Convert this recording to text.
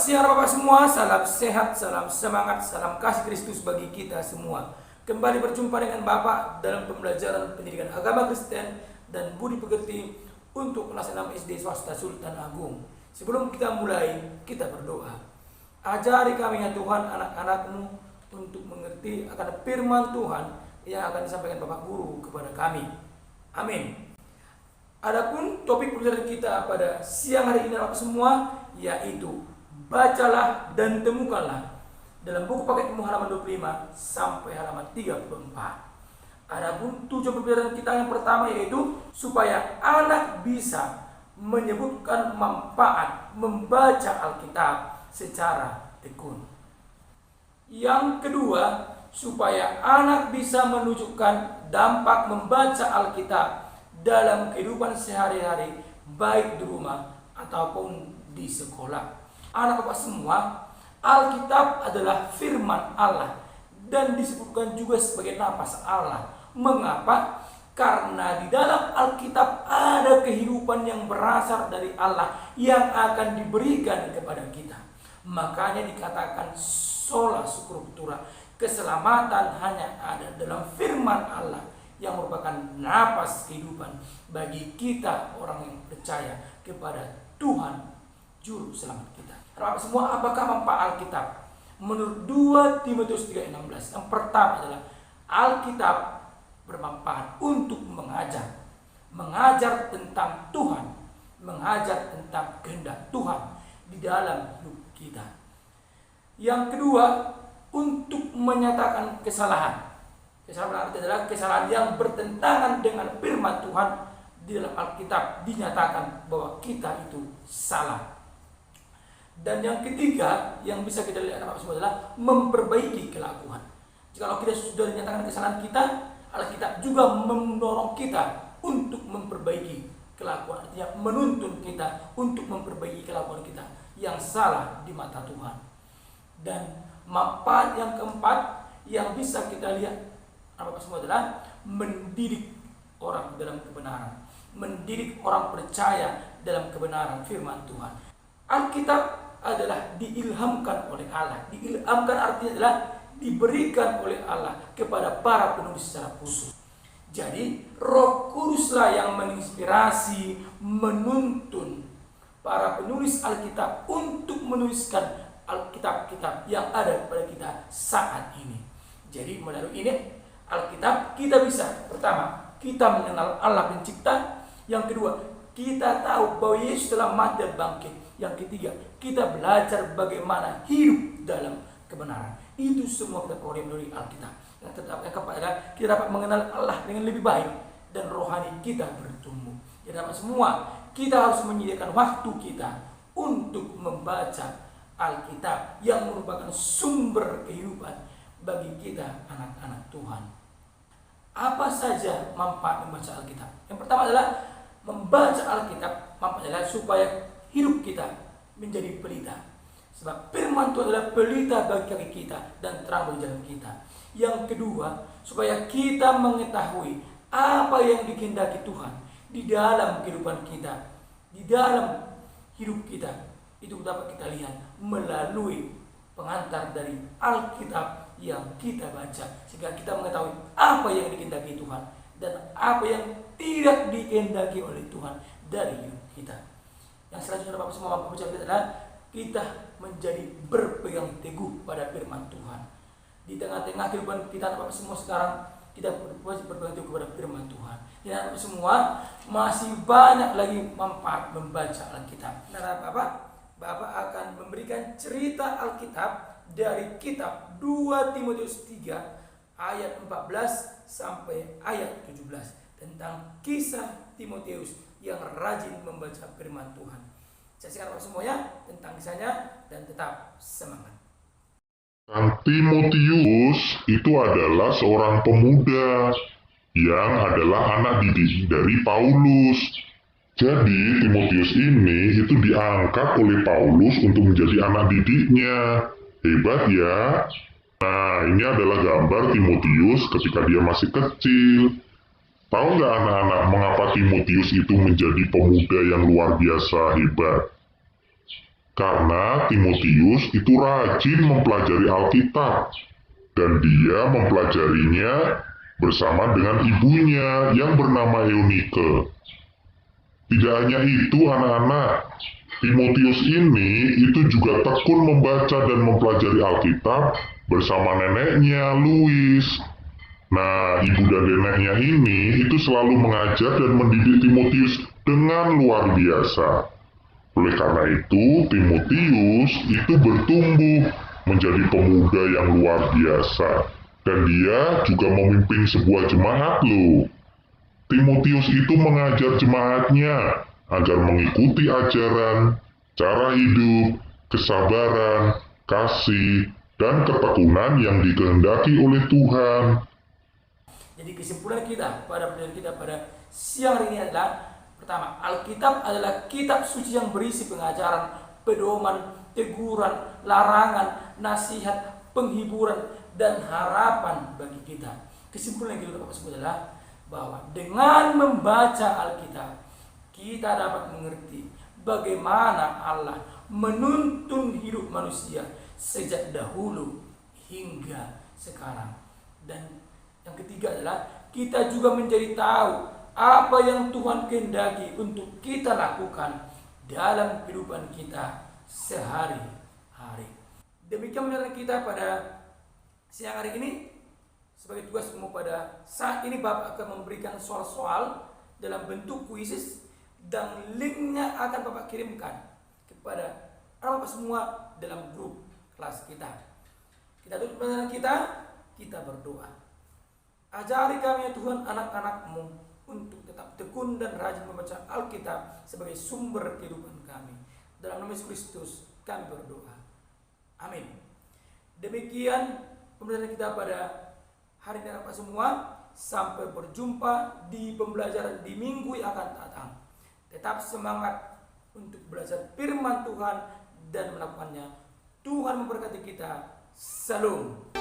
siang Bapak semua, salam sehat, salam semangat, salam kasih Kristus bagi kita semua. Kembali berjumpa dengan Bapak dalam pembelajaran pendidikan agama Kristen dan budi pekerti untuk kelas 6 SD swasta Sultan Agung. Sebelum kita mulai, kita berdoa. Ajari kami ya Tuhan anak-anak-Mu untuk mengerti akan firman Tuhan yang akan disampaikan Bapak Guru kepada kami. Amin. Adapun topik pembelajaran kita pada siang hari ini Bapak semua, yaitu bacalah dan temukanlah dalam buku paketmu halaman 25 sampai halaman 34. Adapun tujuan pembelajaran kita yang pertama yaitu supaya anak bisa menyebutkan manfaat membaca Alkitab secara tekun. Yang kedua, supaya anak bisa menunjukkan dampak membaca Alkitab dalam kehidupan sehari-hari, baik di rumah ataupun di sekolah. Anak Bapak semua, Alkitab adalah firman Allah dan disebutkan juga sebagai napas Allah. Mengapa? Karena di dalam Alkitab ada kehidupan yang berasal dari Allah yang akan diberikan kepada kita. Makanya dikatakan sola scriptura, keselamatan hanya ada dalam firman Allah yang merupakan napas kehidupan bagi kita orang yang percaya kepada Tuhan Juru Selamat kita. Bapak semua, apakah manfaat Alkitab? Menurut 2 Timotius 3:16, yang pertama adalah Alkitab bermanfaat untuk mengajar tentang Tuhan, mengajar tentang kehendak Tuhan di dalam hidup kita. Yang kedua, untuk menyatakan kesalahan. Kesalahan adalah kesalahan yang bertentangan dengan firman Tuhan. Di dalam Alkitab dinyatakan bahwa kita itu salah. Dan yang ketiga yang bisa kita lihat semua adalah memperbaiki kelakuan. Jika kita sudah dinyatakan kesalahan kita, Alkitab juga mendorong kita untuk memperbaiki kelakuan. Artinya menuntun kita untuk memperbaiki kelakuan kita yang salah di mata Tuhan. Dan manfaat yang keempat yang bisa kita lihat semua adalah mendidik orang dalam kebenaran, mendidik orang percaya dalam kebenaran firman Tuhan. Alkitab adalah diilhamkan oleh Allah. Diilhamkan artinya adalah diberikan oleh Allah kepada para penulis secara khusus. Jadi Roh Kuduslah yang menginspirasi, menuntun para penulis Alkitab untuk menuliskan Alkitab-kitab yang ada pada kita saat ini. Jadi melalui ini Alkitab kita bisa, pertama, kita mengenal Allah pencipta. Yang kedua, kita tahu bahwa Yesus telah mati dan bangkit. Yang ketiga, kita belajar bagaimana hidup dalam kebenaran. Itu semua kita peroleh melalui Alkitab. Yang keempat adalah kita dapat mengenal Allah dengan lebih baik dan rohani kita bertumbuh. Jadi dapat semua kita harus menyediakan waktu kita untuk membaca Alkitab yang merupakan sumber kehidupan bagi kita anak-anak Tuhan. Apa saja manfaat membaca Alkitab? Yang pertama adalah membaca Alkitab manfaatnya adalah supaya hidup kita menjadi pelita. Sebab firman Tuhan adalah pelita bagi kaki kita dan terang bagi jalan kita. Yang kedua, supaya kita mengetahui apa yang dikehendaki Tuhan di dalam kehidupan kita, di dalam hidup kita. Itu dapat kita lihat melalui pengantar dari Alkitab yang kita baca, sehingga kita mengetahui apa yang dikehendaki Tuhan dan apa yang tidak dikehendaki oleh Tuhan dari hidup kita. Yang selanjutnya Bapak semua mampu bicara adalah kita menjadi berpegang teguh pada firman Tuhan. Di tengah-tengah kehidupan kita Bapak semua sekarang, kita wajib berpegang teguh kepada firman Tuhan. Dan Bapak semua masih banyak lagi manfaat membaca Alkitab. Nah Bapak akan memberikan cerita Alkitab dari kitab 2 Timotius 3 ayat 14 sampai ayat 17 tentang kisah Timotius yang rajin membaca firman Tuhan. Saksikan semuanya tentang kisahnya dan tetap semangat. Timotius itu adalah seorang pemuda yang adalah anak didik dari Paulus. Jadi Timotius ini itu diangkat oleh Paulus untuk menjadi anak didiknya. Hebat ya. Nah, ini adalah gambar Timotius ketika dia masih kecil. Tahu nggak anak-anak mengapa Timotius itu menjadi pemuda yang luar biasa hebat? Karena Timotius itu rajin mempelajari Alkitab, dan dia mempelajarinya bersama dengan ibunya yang bernama Eunike. Tidak hanya itu anak-anak, Timotius ini itu juga tekun membaca dan mempelajari Alkitab bersama neneknya, Louis. Nah, ibu dan neneknya ini itu selalu mengajar dan mendidik Timotius dengan luar biasa. Oleh karena itu, Timotius itu bertumbuh menjadi pemuda yang luar biasa. Dan dia juga memimpin sebuah jemaat loh. Timotius itu mengajar jemaatnya agar mengikuti ajaran, cara hidup, kesabaran, kasih, dan ketekunan yang dikehendaki oleh Tuhan. Jadi kesimpulan kita pada pelajaran kita pada siang hari ini adalah pertama, Alkitab adalah kitab suci yang berisi pengajaran, pedoman, teguran, larangan, nasihat, penghiburan, dan harapan bagi kita. Kesimpulan yang kita dapat sebut adalah bahwa dengan membaca Alkitab kita dapat mengerti bagaimana Allah menuntun hidup manusia sejak dahulu hingga sekarang. Dan yang ketiga adalah kita juga menjadi tahu apa yang Tuhan kehendaki untuk kita lakukan dalam kehidupan kita sehari-hari. Demikian pelajaran kita pada siang hari ini. Sebagai tugasmu pada saat ini, Bapak akan memberikan soal-soal dalam bentuk kuisis dan linknya akan Bapak kirimkan kepada Bapak semua dalam grup kelas kita. Kita tutup pelajaran kita berdoa. Ajari kami ya Tuhan anak-anak-Mu untuk tetap tekun dan rajin membaca Alkitab sebagai sumber kehidupan kami. Dalam nama Yesus Kristus kami berdoa. Amin. Demikian pembelajaran kita pada hari ini Bapak semua. Sampai berjumpa di pembelajaran di minggu yang akan datang. Tetap semangat untuk belajar firman Tuhan dan melakukannya. Tuhan memberkati kita. Salam.